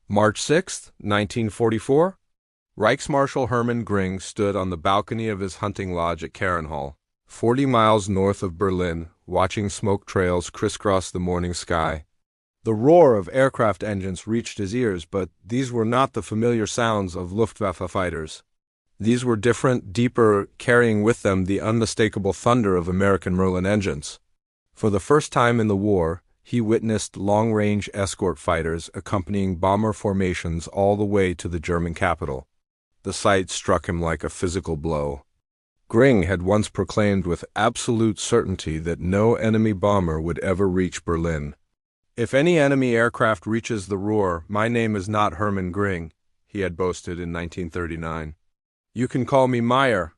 March 6, 1944. Reichsmarshal Hermann Göring stood on the balcony of his hunting lodge at Carenhall, 40 miles north of Berlin, watching smoke trails crisscross the morning sky. The roar of aircraft engines reached his ears, but these were not the familiar sounds of Luftwaffe fighters. These were different, deeper, carrying with them the unmistakable thunder of American Merlin engines. For the first time in the war, he witnessed long-range escort fighters accompanying bomber formations all the way to the German capital. The sight struck him like a physical blow. Göring had once proclaimed with absolute certainty that no enemy bomber would ever reach Berlin. "If any enemy aircraft reaches the Ruhr, my name is not Hermann Göring," he had boasted in 1939. "You can call me Meyer."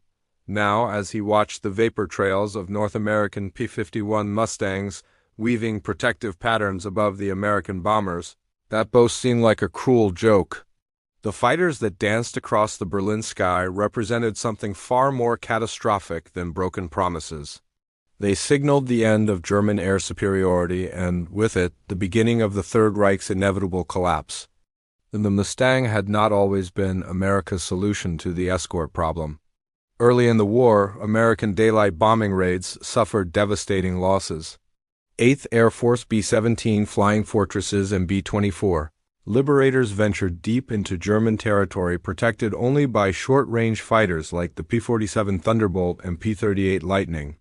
Now, as he watched the vapor trails of North American P-51 Mustangs weaving protective patterns above the American bombers, that boast seemed like a cruel joke. The fighters that danced across the Berlin sky represented something far more catastrophic than broken promises. They signaled the end of German air superiority and, with it, the beginning of the Third Reich's inevitable collapse. The Mustang had not always been America's solution to the escort problem. Early in the war, American daylight bombing raids suffered devastating losses. 8th Air Force B-17 Flying Fortresses and B-24. Liberators ventured deep into German territory protected only by short-range fighters like the P-47 Thunderbolt and P-38 Lightning.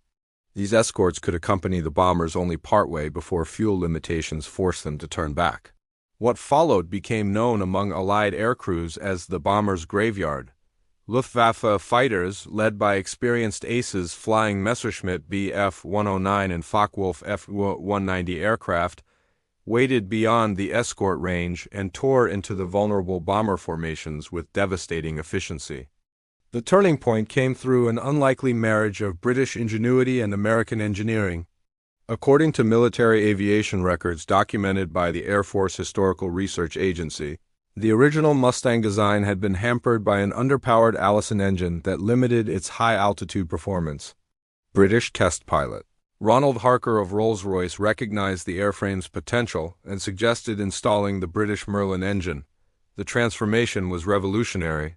These escorts could accompany the bombers only partway before fuel limitations forced them to turn back. What followed became known among Allied aircrews as the bomber's graveyard. Luftwaffe fighters, led by experienced aces flying Messerschmitt Bf-109 and Focke-Wulf F-190 aircraft, waded beyond the escort range and tore into the vulnerable bomber formations with devastating efficiency. The turning point came through an unlikely marriage of British ingenuity and American engineering. According to military aviation records documented by the Air Force Historical Research Agency, the original Mustang design had been hampered by an underpowered Allison engine that limited its high-altitude performance. British test pilot Ronald Harker of Rolls-Royce recognized the airframe's potential and suggested installing the British Merlin engine. The transformation was revolutionary.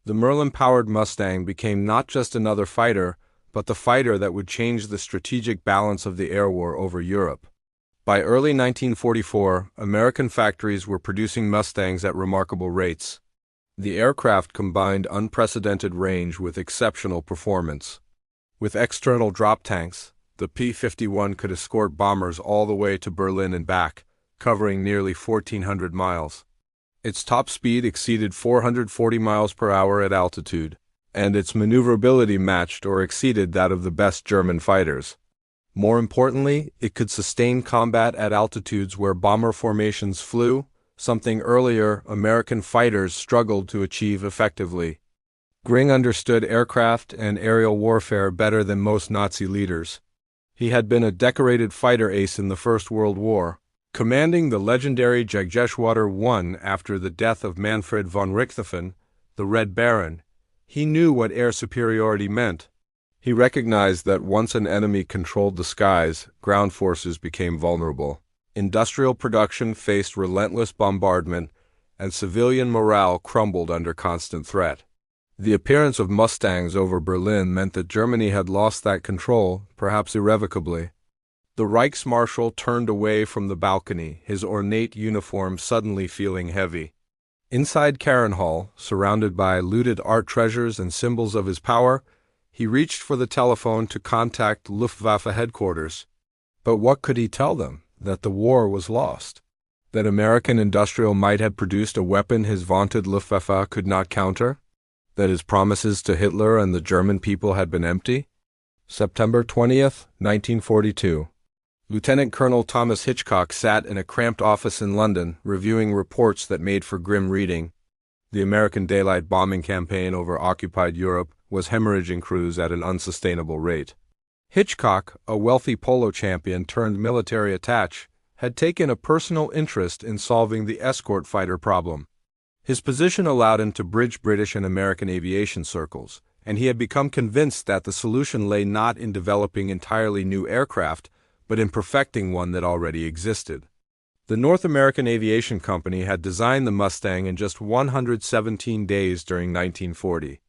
The Merlin-powered Mustang became not just another fighter, but the fighter that would change the strategic balance of the air war over Europe. By early 1944, American factories were producing Mustangs at remarkable rates. The aircraft combined unprecedented range with exceptional performance. With external drop tanks, the P-51 could escort bombers all the way to Berlin and back, covering nearly 1,400 miles. Its top speed exceeded 440 miles per hour at altitude, and its maneuverability matched or exceeded that of the best German fighters. More importantly, it could sustain combat at altitudes where bomber formations flew, something earlier American fighters struggled to achieve effectively. Göring understood aircraft and aerial warfare better than most Nazi leaders. He had been a decorated fighter ace in the First World War, commanding the legendary Jagdgeschwader 1 after the death of Manfred von Richthofen, the Red Baron. He knew what air superiority meant. He recognized that once an enemy controlled the skies, ground forces became vulnerable. Industrial production faced relentless bombardment, and civilian morale crumbled under constant threat. The appearance of Mustangs over Berlin meant that Germany had lost that control, perhaps irrevocably. The Reichsmarshal turned away from the balcony, his ornate uniform suddenly feeling heavy. Inside Carenhall, surrounded by looted art treasures and symbols of his power, he reached for the telephone to contact Luftwaffe headquarters. But what could he tell them? That the war was lost? That American industrial might had produced a weapon his vaunted Luftwaffe could not counter? That his promises to Hitler and the German people had been empty? September 20th, 1942. Lieutenant Colonel Thomas Hitchcock sat in a cramped office in London, reviewing reports that made for grim reading. The American daylight bombing campaign over occupied Europe was hemorrhaging crews at an unsustainable rate. Hitchcock, a wealthy polo champion turned military attache, had taken a personal interest in solving the escort fighter problem. His position allowed him to bridge British and American aviation circles, and he had become convinced that the solution lay not in developing entirely new aircraft, but in perfecting one that already existed. The North American Aviation Company had designed the Mustang in just 117 days during 1940.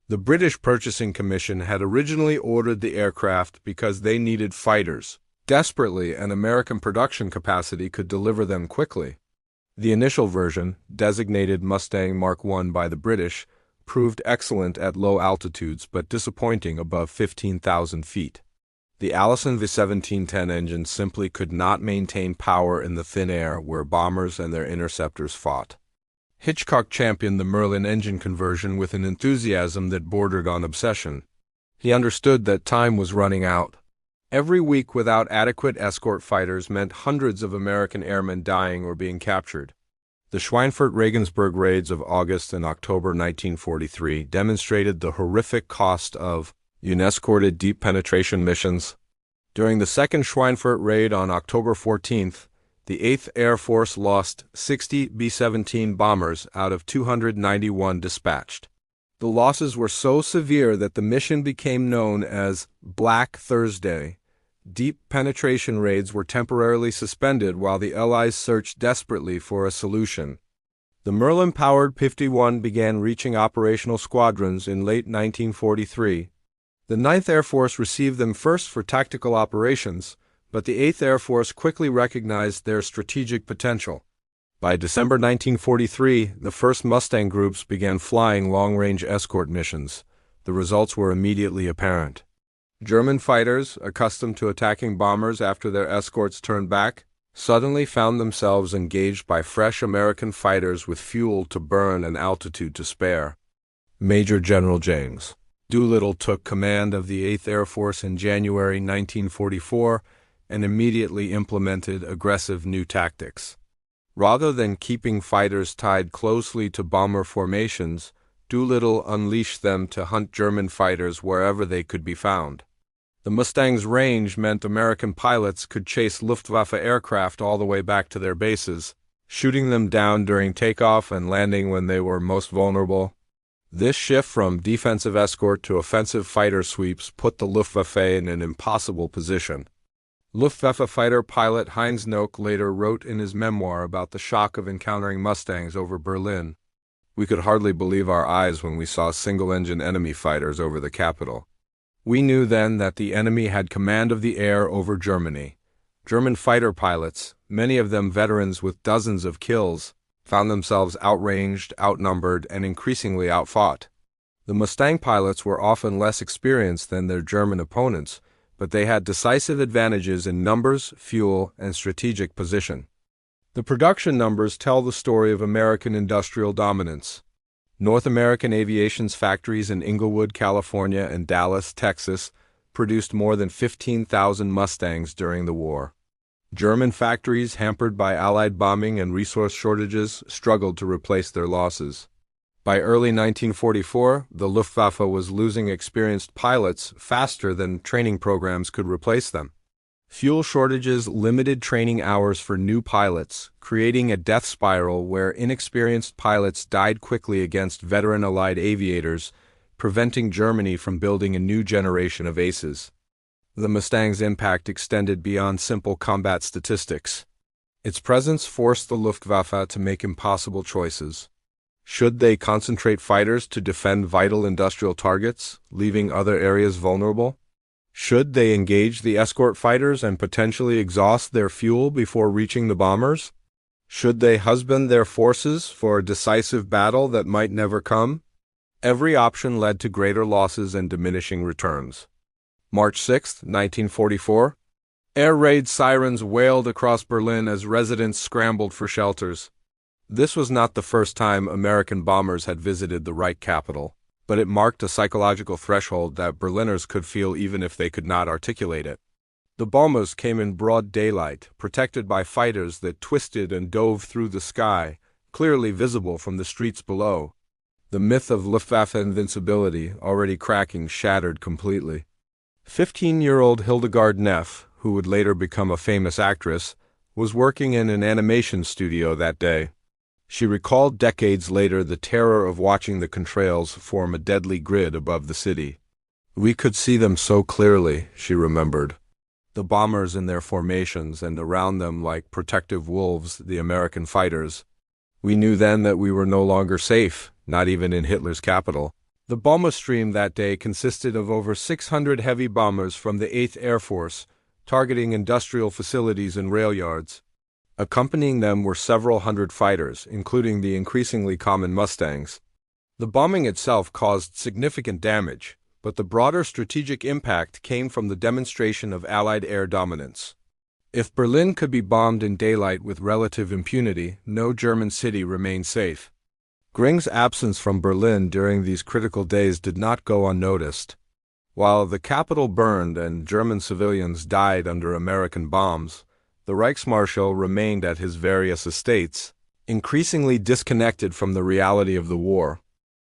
The British Purchasing Commission had originally ordered the aircraft because they needed fighters desperately, and American production capacity could deliver them quickly. The initial version, designated Mustang Mark I by the British, proved excellent at low altitudes but disappointing above 15,000 feet. The Allison V1710 engine simply could not maintain power in the thin air where bombers and their interceptors fought. Hitchcock championed the Merlin engine conversion with an enthusiasm that bordered on obsession. He understood that time was running out. Every week without adequate escort fighters meant hundreds of American airmen dying or being captured. The Schweinfurt-Regensburg raids of August and October 1943 demonstrated the horrific cost of unescorted deep penetration missions. During the second Schweinfurt raid on October 14th, the 8th Air Force lost 60 B-17 bombers out of 291 dispatched. The losses were so severe that the mission became known as Black Thursday. Deep penetration raids were temporarily suspended while the Allies searched desperately for a solution. The Merlin-powered 51 began reaching operational squadrons in late 1943. The 9th Air Force received them first for tactical operations, but the 8th Air Force quickly recognized their strategic potential. By December 1943, the first Mustang groups began flying long-range escort missions. The results were immediately apparent. German fighters, accustomed to attacking bombers after their escorts turned back, suddenly found themselves engaged by fresh American fighters with fuel to burn and altitude to spare. Major General James Doolittle took command of the 8th Air Force in January 1944 and immediately implemented aggressive new tactics. Rather than keeping fighters tied closely to bomber formations, Doolittle unleashed them to hunt German fighters wherever they could be found. The Mustang's range meant American pilots could chase Luftwaffe aircraft all the way back to their bases, shooting them down during takeoff and landing when they were most vulnerable. This shift from defensive escort to offensive fighter sweeps put the Luftwaffe in an impossible position. Luftwaffe fighter pilot Heinz Nock later wrote in his memoir about the shock of encountering Mustangs over Berlin. We could hardly believe our eyes when we saw single-engine enemy fighters over the capital. We knew then that the enemy had command of the air over Germany. German fighter pilots, many of them veterans with dozens of kills, found themselves outranged, outnumbered, and increasingly outfought. The Mustang pilots were often less experienced than their German opponents, but they had decisive advantages in numbers, fuel, and strategic position. The production numbers tell the story of American industrial dominance. North American Aviation's factories in Inglewood, California, and Dallas, Texas, produced more than 15,000 Mustangs during the war. German factories, hampered by Allied bombing and resource shortages, struggled to replace their losses. By early 1944, the Luftwaffe was losing experienced pilots faster than training programs could replace them. Fuel shortages limited training hours for new pilots, creating a death spiral where inexperienced pilots died quickly against veteran Allied aviators, preventing Germany from building a new generation of aces. The Mustang's impact extended beyond simple combat statistics. Its presence forced the Luftwaffe to make impossible choices. Should they concentrate fighters to defend vital industrial targets, leaving other areas vulnerable? Should they engage the escort fighters and potentially exhaust their fuel before reaching the bombers? Should they husband their forces for a decisive battle that might never come? Every option led to greater losses and diminishing returns. March 6, 1944. Air raid sirens wailed across Berlin as residents scrambled for shelters. This was not the first time American bombers had visited the Reich capital, but it marked a psychological threshold that Berliners could feel even if they could not articulate it. The bombers came in broad daylight, protected by fighters that twisted and dove through the sky, clearly visible from the streets below. The myth of Luftwaffe invincibility, already cracking, shattered completely. 15-year-old Hildegard Neff, who would later become a famous actress, was working in an animation studio that day. She recalled decades later the terror of watching the contrails form a deadly grid above the city. We could see them so clearly, she remembered. the bombers in their formations, and around them like protective wolves, the American fighters. We knew then that we were no longer safe, not even in Hitler's capital. The bomber stream that day consisted of over 600 heavy bombers from the 8th Air Force, targeting industrial facilities and rail yards. Accompanying them were several hundred fighters, including the increasingly common Mustangs. The bombing itself caused significant damage, but the broader strategic impact came from the demonstration of Allied air dominance. If Berlin could be bombed in daylight with relative impunity, no German city remained safe. Göring's absence from Berlin during these critical days did not go unnoticed. While the capital burned and German civilians died under American bombs, the Reichsmarschall remained at his various estates, increasingly disconnected from the reality of the war.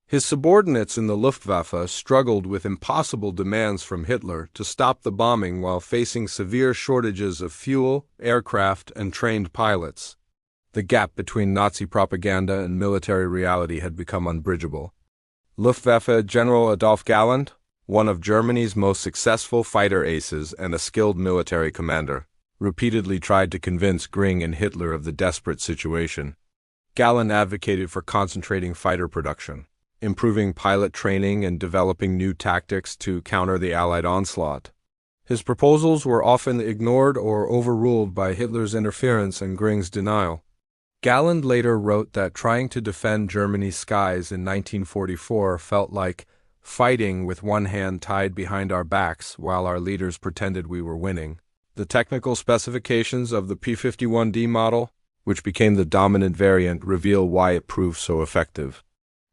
His subordinates in the Luftwaffe struggled with impossible demands from Hitler to stop the bombing while facing severe shortages of fuel, aircraft, and trained pilots. The gap between Nazi propaganda and military reality had become unbridgeable. Luftwaffe General Adolf Galland, one of Germany's most successful fighter aces and a skilled military commander, repeatedly tried to convince Göring and Hitler of the desperate situation. Galland advocated for concentrating fighter production, improving pilot training, and developing new tactics to counter the Allied onslaught. His proposals were often ignored or overruled by Hitler's interference and Göring's denial. Galland later wrote that trying to defend Germany's skies in 1944 felt like fighting with one hand tied behind our backs while our leaders pretended we were winning. The technical specifications of the P-51D model, which became the dominant variant, reveal why it proved so effective.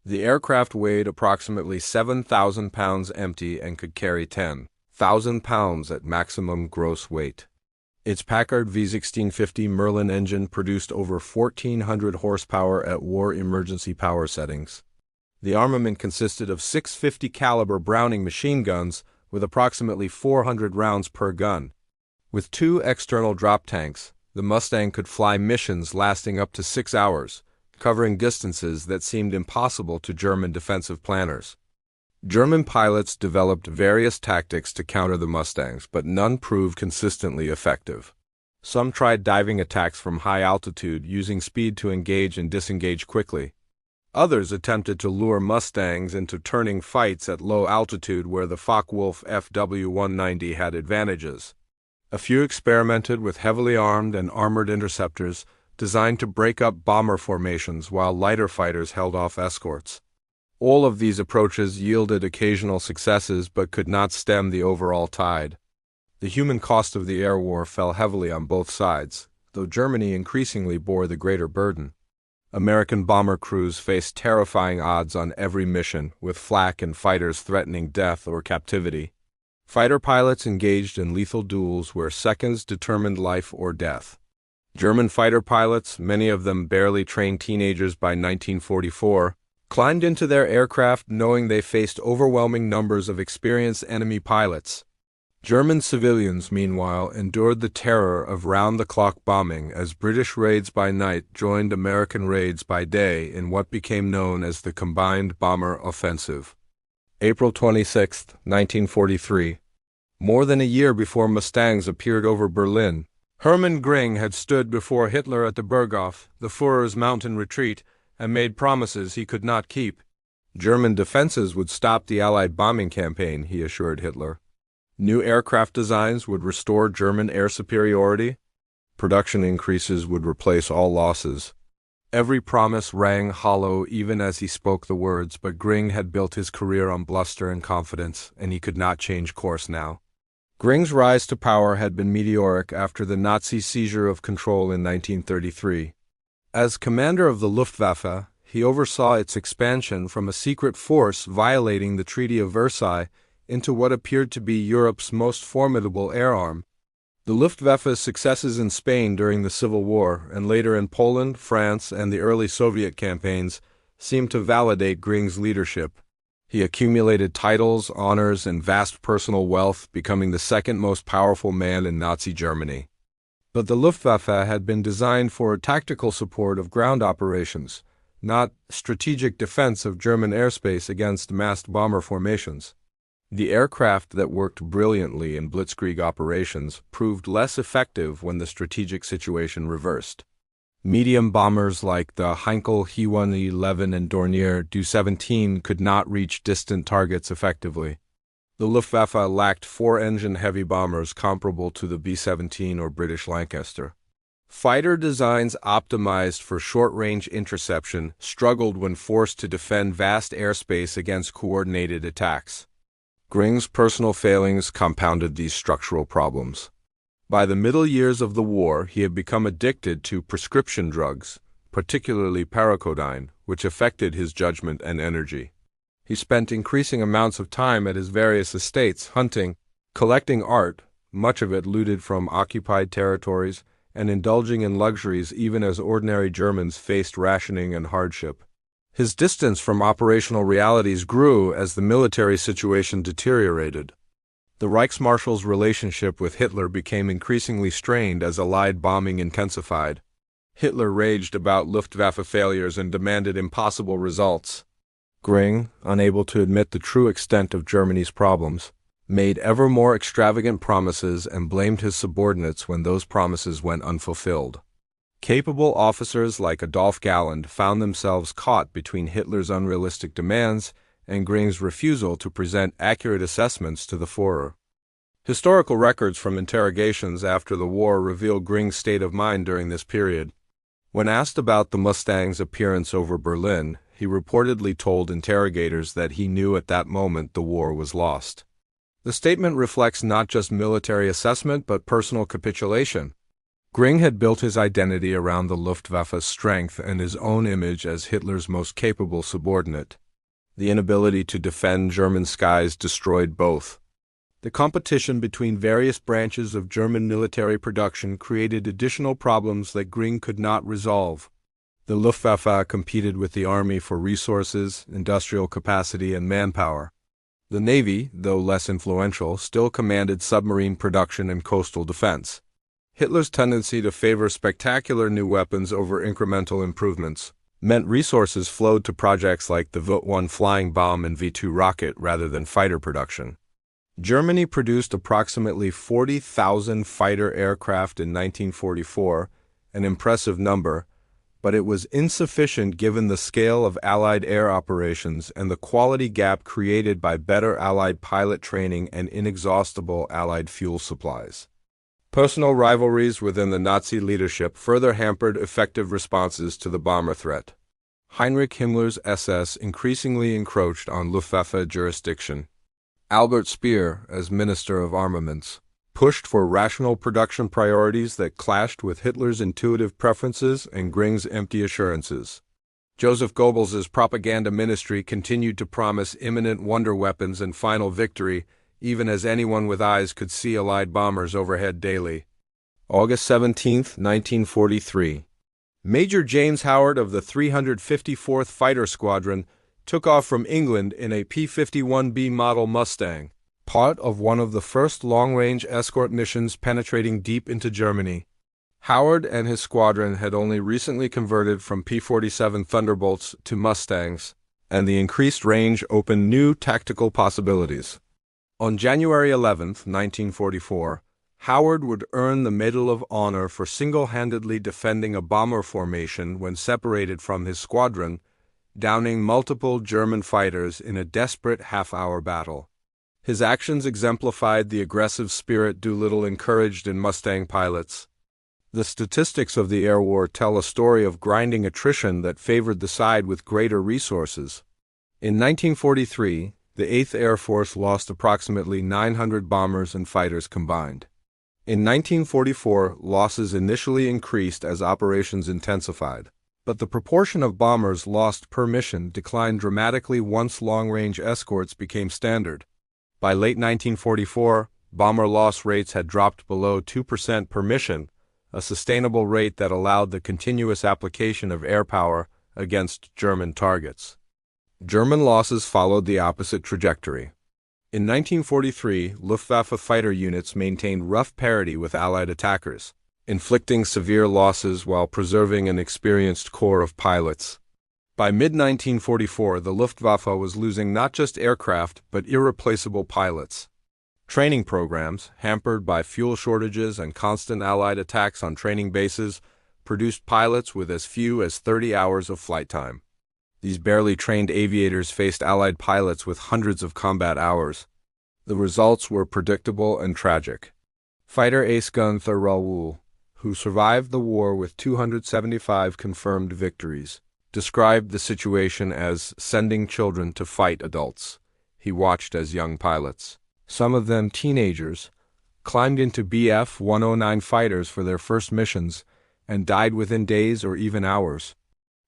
The aircraft weighed approximately 7,000 pounds empty and could carry 10,000 pounds at maximum gross weight. Its Packard V1650 Merlin engine produced over 1,400 horsepower at war emergency power settings. The armament consisted of 650 caliber Browning machine guns with approximately 400 rounds per gun. With 2 external drop tanks, the Mustang could fly missions lasting up to 6 hours, covering distances that seemed impossible to German defensive planners. German pilots developed various tactics to counter the Mustangs, but none proved consistently effective. Some tried diving attacks from high altitude, using speed to engage and disengage quickly. Others attempted to lure Mustangs into turning fights at low altitude where the Focke-Wulf FW-190 had advantages. A few experimented with heavily armed and armored interceptors designed to break up bomber formations while lighter fighters held off escorts. All of these approaches yielded occasional successes but could not stem the overall tide. The human cost of the air war fell heavily on both sides, though Germany increasingly bore the greater burden. American bomber crews faced terrifying odds on every mission, with flak and fighters threatening death or captivity. Fighter pilots engaged in lethal duels where seconds determined life or death. German fighter pilots, many of them barely trained teenagers by 1944, climbed into their aircraft knowing they faced overwhelming numbers of experienced enemy pilots. German civilians, meanwhile, endured the terror of round-the-clock bombing as British raids by night joined American raids by day in what became known as the Combined Bomber Offensive. April 26, 1943. More than a year before Mustangs appeared over Berlin, Hermann Göring had stood before Hitler at the Berghof, the Führer's mountain retreat, and made promises he could not keep. German defenses would stop the Allied bombing campaign, he assured Hitler. New aircraft designs would restore German air superiority. Production increases would replace all losses. Every promise rang hollow even as he spoke the words, but Göring had built his career on bluster and confidence, and he could not change course now. Göring's rise to power had been meteoric after the Nazi seizure of control in 1933. As commander of the Luftwaffe, he oversaw its expansion from a secret force violating the Treaty of Versailles into what appeared to be Europe's most formidable air arm. The Luftwaffe's successes in Spain during the Civil War, and later in Poland, France, and the early Soviet campaigns, seemed to validate Göring's leadership. He accumulated titles, honors, and vast personal wealth, becoming the second most powerful man in Nazi Germany. But the Luftwaffe had been designed for tactical support of ground operations, not strategic defense of German airspace against massed bomber formations. The aircraft that worked brilliantly in blitzkrieg operations proved less effective when the strategic situation reversed. Medium bombers like the Heinkel He-111 and Dornier Do-17 could not reach distant targets effectively. The Luftwaffe lacked four-engine heavy bombers comparable to the B-17 or British Lancaster. Fighter designs optimized for short-range interception struggled when forced to defend vast airspace against coordinated attacks. Göring's personal failings compounded these structural problems. By the middle years of the war, he had become addicted to prescription drugs, particularly paracodyne, which affected his judgment and energy. He spent increasing amounts of time at his various estates hunting, collecting art, much of it looted from occupied territories, and indulging in luxuries even as ordinary Germans faced rationing and hardship. His distance from operational realities grew as the military situation deteriorated. The Reichsmarshal's relationship with Hitler became increasingly strained as Allied bombing intensified. Hitler raged about Luftwaffe failures and demanded impossible results. Göring, unable to admit the true extent of Germany's problems, made ever more extravagant promises and blamed his subordinates when those promises went unfulfilled. Capable officers like Adolf Galland found themselves caught between Hitler's unrealistic demands and Göring's refusal to present accurate assessments to the Führer. Historical records from interrogations after the war reveal Göring's state of mind during this period. When asked about the Mustangs' appearance over Berlin, he reportedly told interrogators that he knew at that moment the war was lost. The statement reflects not just military assessment but personal capitulation. Göring had built his identity around the Luftwaffe's strength and his own image as Hitler's most capable subordinate. The inability to defend German skies destroyed both. The competition between various branches of German military production created additional problems that Göring could not resolve. The Luftwaffe competed with the army for resources, industrial capacity, and manpower. The Navy, though less influential, still commanded submarine production and coastal defense. Hitler's tendency to favor spectacular new weapons over incremental improvements meant resources flowed to projects like the V-1 flying bomb and V-2 rocket rather than fighter production. Germany produced approximately 40,000 fighter aircraft in 1944, an impressive number, but it was insufficient given the scale of Allied air operations and the quality gap created by better Allied pilot training and inexhaustible Allied fuel supplies. Personal rivalries within the Nazi leadership further hampered effective responses to the bomber threat. Heinrich Himmler's SS increasingly encroached on Luftwaffe jurisdiction. Albert Speer, as Minister of Armaments, pushed for rational production priorities that clashed with Hitler's intuitive preferences and Göring's empty assurances. Joseph Goebbels's propaganda ministry continued to promise imminent wonder weapons and final victory, even as anyone with eyes could see Allied bombers overhead daily. August 17, 1943. Major James Howard of the 354th Fighter Squadron took off from England in a P-51B model Mustang, part of one of the first long-range escort missions penetrating deep into Germany. Howard and his squadron had only recently converted from P-47 Thunderbolts to Mustangs, and the increased range opened new tactical possibilities. On January 11, 1944, Howard would earn the Medal of Honor for single-handedly defending a bomber formation when separated from his squadron, downing multiple German fighters in a desperate half-hour battle. His actions exemplified the aggressive spirit Doolittle encouraged in Mustang pilots. The statistics of the air war tell a story of grinding attrition that favored the side with greater resources. In 1943, the 8th Air Force lost approximately 900 bombers and fighters combined. In 1944, losses initially increased as operations intensified, but the proportion of bombers lost per mission declined dramatically once long-range escorts became standard. By late 1944, bomber loss rates had dropped below 2% per mission, a sustainable rate that allowed the continuous application of air power against German targets. German losses followed the opposite trajectory. In 1943, Luftwaffe fighter units maintained rough parity with Allied attackers, inflicting severe losses while preserving an experienced corps of pilots. By mid-1944, the Luftwaffe was losing not just aircraft but irreplaceable pilots. Training programs, hampered by fuel shortages and constant Allied attacks on training bases, produced pilots with as few as 30 hours of flight time. These barely trained aviators faced Allied pilots with hundreds of combat hours. The results were predictable and tragic. Fighter ace Gunther Raoul, who survived the war with 275 confirmed victories, described the situation as sending children to fight adults. He watched as young pilots, some of them teenagers, climbed into Bf 109 fighters for their first missions and died within days or even hours.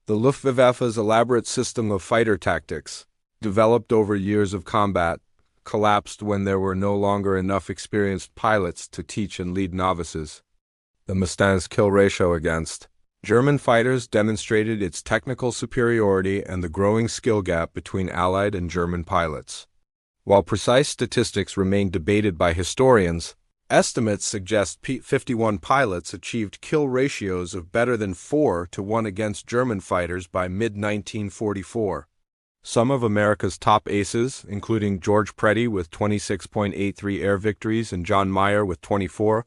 The Luftwaffe's elaborate system of fighter tactics, developed over years of combat, collapsed when there were no longer enough experienced pilots to teach and lead novices. The Mustangs' kill ratio against German fighters demonstrated its technical superiority and the growing skill gap between Allied and German pilots. While precise statistics remain debated by historians, estimates suggest P-51 pilots achieved kill ratios of better than 4 to 1 against German fighters by mid-1944. Some of America's top aces, including George Preddy with 26.83 air victories and John Meyer with 24,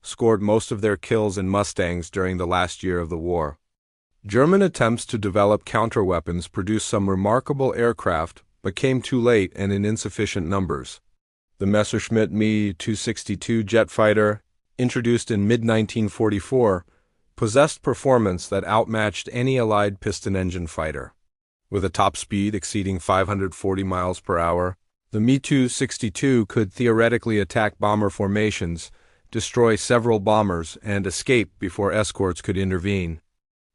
scored most of their kills in Mustangs during the last year of the war. German attempts to develop counterweapons produced some remarkable aircraft, but came too late and in insufficient numbers. The Messerschmitt Me-262 jet fighter, introduced in mid-1944, possessed performance that outmatched any Allied piston-engine fighter. With a top speed exceeding 540 miles per hour, the Me-262 could theoretically attack bomber formations, destroy several bombers, and escape before escorts could intervene.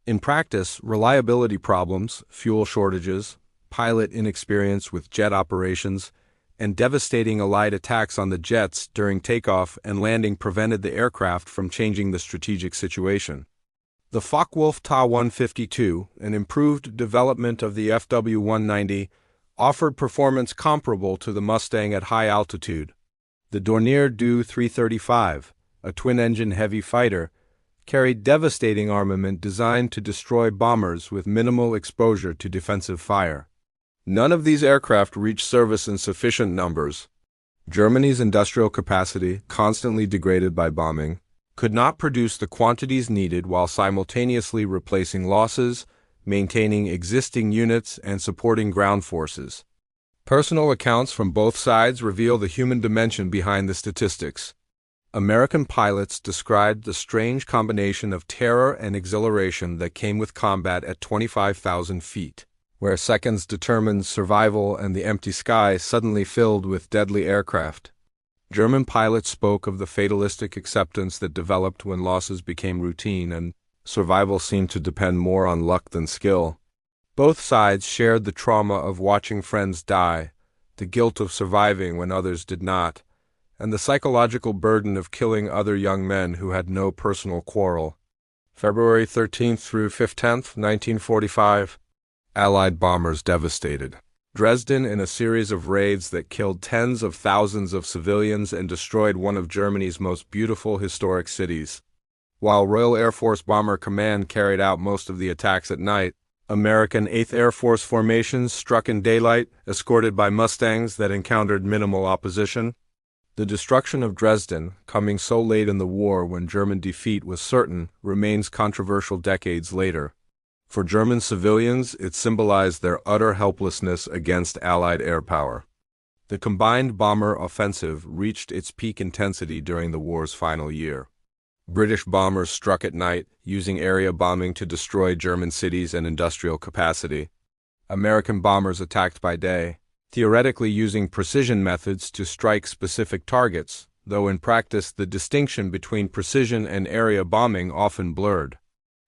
In practice, reliability problems, fuel shortages, pilot inexperience with jet operations, and devastating Allied attacks on the jets during takeoff and landing prevented the aircraft from changing the strategic situation. The Focke-Wulf Ta-152, an improved development of the FW-190, offered performance comparable to the Mustang at high altitude. The Dornier Du 335, a twin-engine heavy fighter, carried devastating armament designed to destroy bombers with minimal exposure to defensive fire. None of these aircraft reached service in sufficient numbers. Germany's industrial capacity, constantly degraded by bombing, could not produce the quantities needed while simultaneously replacing losses, maintaining existing units, and supporting ground forces. Personal accounts from both sides reveal the human dimension behind the statistics. American pilots described the strange combination of terror and exhilaration that came with combat at 25,000 feet, where seconds determined survival and the empty sky suddenly filled with deadly aircraft. German pilots spoke of the fatalistic acceptance that developed when losses became routine and survival seemed to depend more on luck than skill. Both sides shared the trauma of watching friends die, the guilt of surviving when others did not, and the psychological burden of killing other young men who had no personal quarrel. February 13th through 15th, 1945. Allied bombers devastated Dresden in a series of raids that killed tens of thousands of civilians and destroyed one of Germany's most beautiful historic cities. While Royal Air Force Bomber Command carried out most of the attacks at night, American 8th Air Force formations struck in daylight, escorted by Mustangs that encountered minimal opposition. The destruction of Dresden, coming so late in the war when German defeat was certain, remains controversial decades later. For German civilians, it symbolized their utter helplessness against Allied air power. The combined bomber offensive reached its peak intensity during the war's final year. British bombers struck at night, using area bombing to destroy German cities and industrial capacity. American bombers attacked by day, theoretically using precision methods to strike specific targets, though in practice the distinction between precision and area bombing often blurred.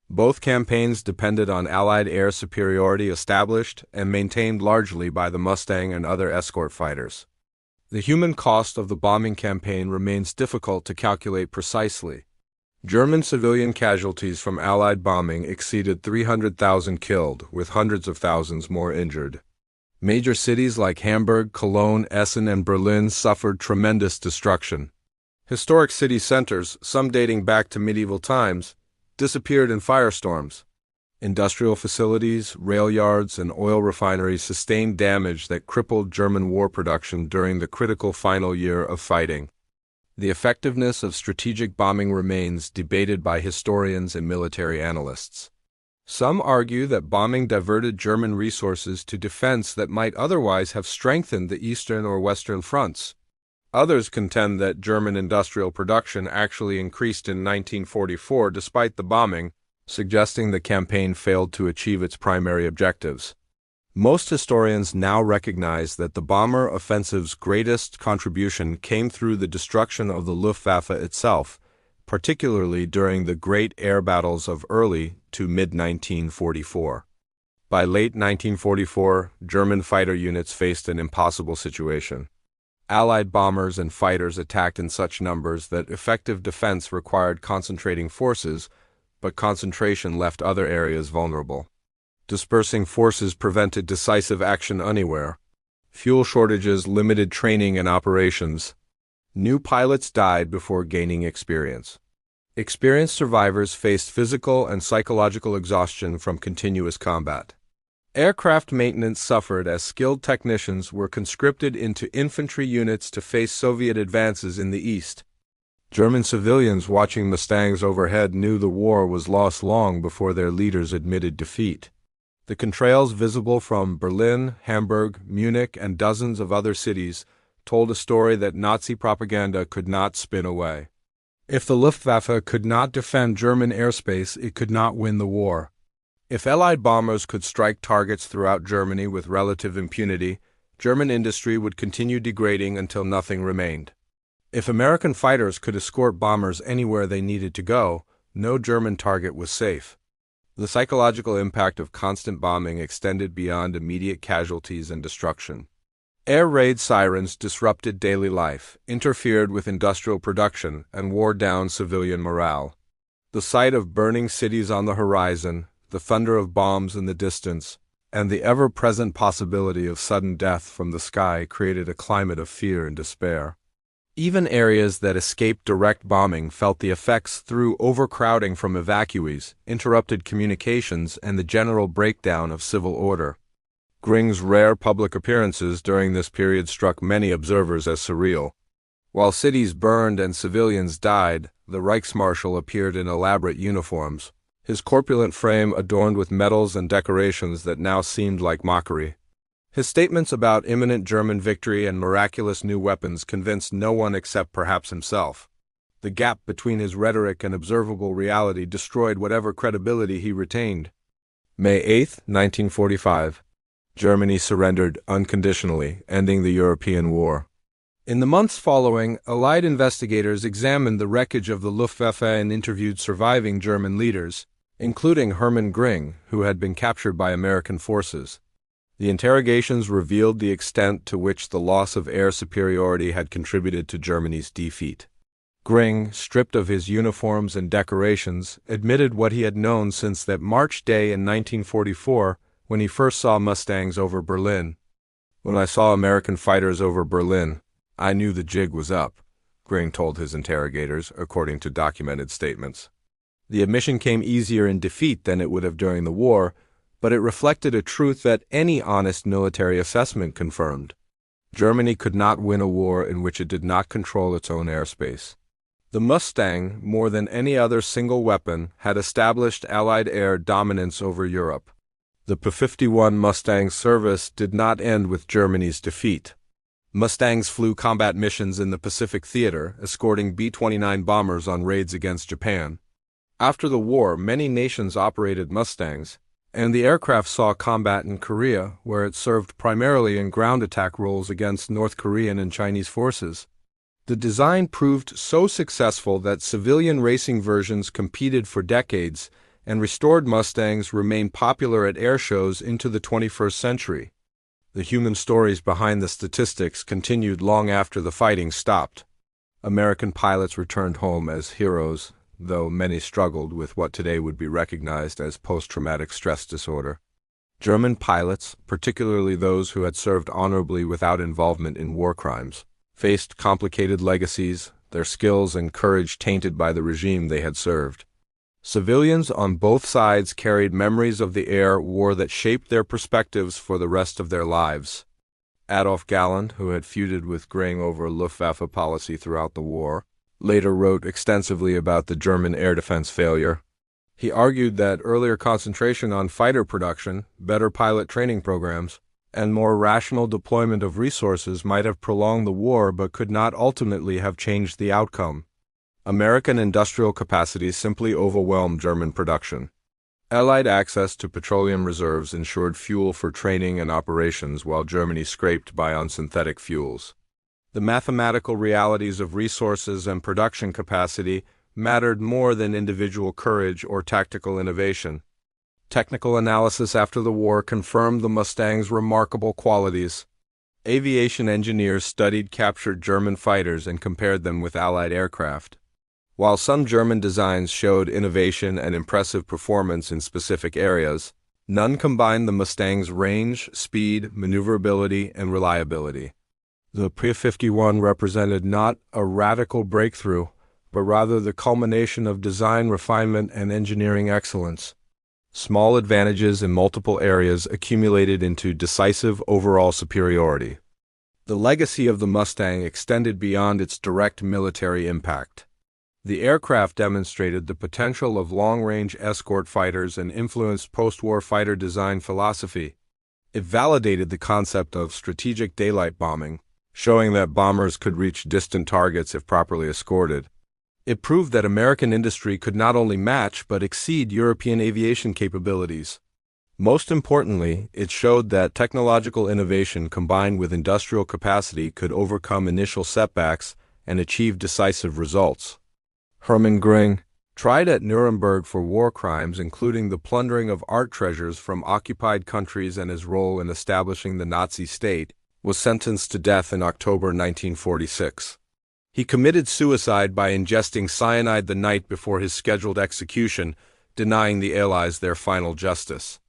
Both campaigns depended on Allied air superiority established and maintained largely by the Mustang and other escort fighters. The human cost of the bombing campaign remains difficult to calculate precisely. German civilian casualties from Allied bombing exceeded 300,000 killed, with hundreds of thousands more injured. Major cities like Hamburg, Cologne, Essen, and Berlin suffered tremendous destruction. Historic city centers, some dating back to medieval times, disappeared in firestorms. Industrial facilities, rail yards, and oil refineries sustained damage that crippled German war production during the critical final year of fighting. The effectiveness of strategic bombing remains debated by historians and military analysts. Some argue that bombing diverted German resources to defense that might otherwise have strengthened the eastern or western fronts. Others contend that German industrial production actually increased in 1944 despite the bombing, suggesting the campaign failed to achieve its primary objectives. Most historians now recognize that the bomber offensive's greatest contribution came through the destruction of the Luftwaffe itself, particularly during the great air battles of early to mid-1944. By late 1944, German fighter units faced an impossible situation. Allied bombers and fighters attacked in such numbers that effective defense required concentrating forces, but concentration left other areas vulnerable. Dispersing forces prevented decisive action anywhere. Fuel shortages limited training and operations. New pilots died before gaining experience. Experienced survivors faced physical and psychological exhaustion from continuous combat. Aircraft maintenance suffered as skilled technicians were conscripted into infantry units to face Soviet advances in the east. German civilians watching Mustangs overhead knew the war was lost long before their leaders admitted defeat. The contrails visible from Berlin, Hamburg, Munich, and dozens of other cities told a story that Nazi propaganda could not spin away. If the Luftwaffe could not defend German airspace, it could not win the war. If Allied bombers could strike targets throughout Germany with relative impunity, German industry would continue degrading until nothing remained. If American fighters could escort bombers anywhere they needed to go, no German target was safe. The psychological impact of constant bombing extended beyond immediate casualties and destruction. Air raid sirens disrupted daily life, interfered with industrial production, and wore down civilian morale. The sight of burning cities on the horizon, the thunder of bombs in the distance, and the ever-present possibility of sudden death from the sky created a climate of fear and despair. Even areas that escaped direct bombing felt the effects through overcrowding from evacuees, interrupted communications, and the general breakdown of civil order. Göring's rare public appearances during this period struck many observers as surreal. While cities burned and civilians died, the Reichsmarschall appeared in elaborate uniforms, his corpulent frame adorned with medals and decorations that now seemed like mockery. His statements about imminent German victory and miraculous new weapons convinced no one except perhaps himself. The gap between his rhetoric and observable reality destroyed whatever credibility he retained. May 8, 1945. Germany surrendered unconditionally, ending the European War. In the months following, Allied investigators examined the wreckage of the Luftwaffe and interviewed surviving German leaders, including Hermann Göring, who had been captured by American forces. The interrogations revealed the extent to which the loss of air superiority had contributed to Germany's defeat. Göring, stripped of his uniforms and decorations, admitted what he had known since that March day in 1944 when he first saw Mustangs over Berlin. "When I saw American fighters over Berlin, I knew the jig was up," Göring told his interrogators, according to documented statements. The admission came easier in defeat than it would have during the war, but it reflected a truth that any honest military assessment confirmed. Germany could not win a war in which it did not control its own airspace. The Mustang, more than any other single weapon, had established Allied air dominance over Europe. The P-51 Mustang service did not end with Germany's defeat. Mustangs flew combat missions in the Pacific Theater, escorting B-29 bombers on raids against Japan. After the war, many nations operated Mustangs, and the aircraft saw combat in Korea, where it served primarily in ground attack roles against North Korean and Chinese forces. The design proved so successful that civilian racing versions competed for decades, and restored Mustangs remained popular at air shows into the 21st century. The human stories behind the statistics continued long after the fighting stopped. American pilots returned home as heroes, though many struggled with what today would be recognized as post-traumatic stress disorder. German pilots, particularly those who had served honorably without involvement in war crimes, faced complicated legacies, their skills and courage tainted by the regime they had served. Civilians on both sides carried memories of the air war that shaped their perspectives for the rest of their lives. Adolf Galland, who had feuded with Göring over Luftwaffe policy throughout the war, later wrote extensively about the German air defense failure. He argued that earlier concentration on fighter production, better pilot training programs, and more rational deployment of resources might have prolonged the war but could not ultimately have changed the outcome. American industrial capacity simply overwhelmed German production. Allied access to petroleum reserves ensured fuel for training and operations while Germany scraped by on synthetic fuels. The mathematical realities of resources and production capacity mattered more than individual courage or tactical innovation. Technical analysis after the war confirmed the Mustangs' remarkable qualities. Aviation engineers studied captured German fighters and compared them with Allied aircraft. While some German designs showed innovation and impressive performance in specific areas, none combined the Mustang's range, speed, maneuverability, and reliability. The P-51 represented not a radical breakthrough, but rather the culmination of design refinement and engineering excellence. Small advantages in multiple areas accumulated into decisive overall superiority. The legacy of the Mustang extended beyond its direct military impact. The aircraft demonstrated the potential of long-range escort fighters and influenced post-war fighter design philosophy. It validated the concept of strategic daylight bombing, showing that bombers could reach distant targets if properly escorted. It proved that American industry could not only match but exceed European aviation capabilities. Most importantly, it showed that technological innovation combined with industrial capacity could overcome initial setbacks and achieve decisive results. Hermann Göring, tried at Nuremberg for war crimes including the plundering of art treasures from occupied countries and his role in establishing the Nazi state, was sentenced to death in October 1946. He committed suicide by ingesting cyanide the night before his scheduled execution, denying the Allies their final justice.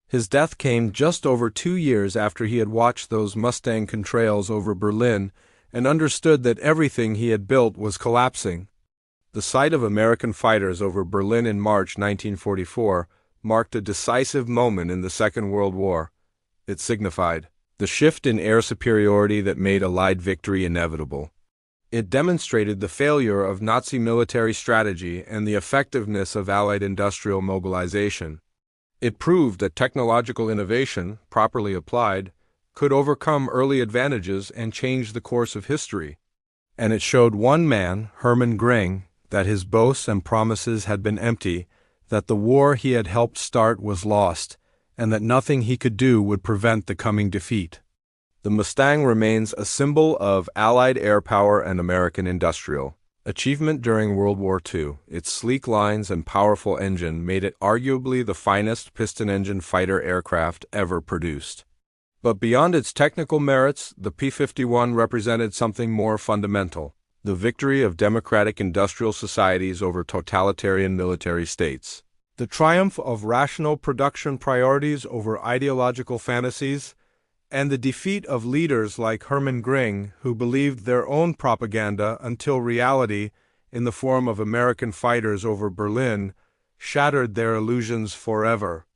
His death came just over 2 years after he had watched those Mustang contrails over Berlin and understood that everything he had built was collapsing. The sight of American fighters over Berlin in March 1944 marked a decisive moment in the Second World War. It signified the shift in air superiority that made Allied victory inevitable. It demonstrated the failure of Nazi military strategy and the effectiveness of Allied industrial mobilization. It proved that technological innovation, properly applied, could overcome early advantages and change the course of history. And it showed one man, Hermann Göring, that his boasts and promises had been empty, that the war he had helped start was lost, and that nothing he could do would prevent the coming defeat. The Mustang remains a symbol of Allied air power and American industrial achievement during World War II. Its sleek lines and powerful engine made it arguably the finest piston-engine fighter aircraft ever produced. But beyond its technical merits, the P-51 represented something more fundamental: the victory of democratic industrial societies over totalitarian military states. The triumph of rational production priorities over ideological fantasies, and the defeat of leaders like Hermann Göring, who believed their own propaganda until reality, in the form of American fighters over Berlin, shattered their illusions forever.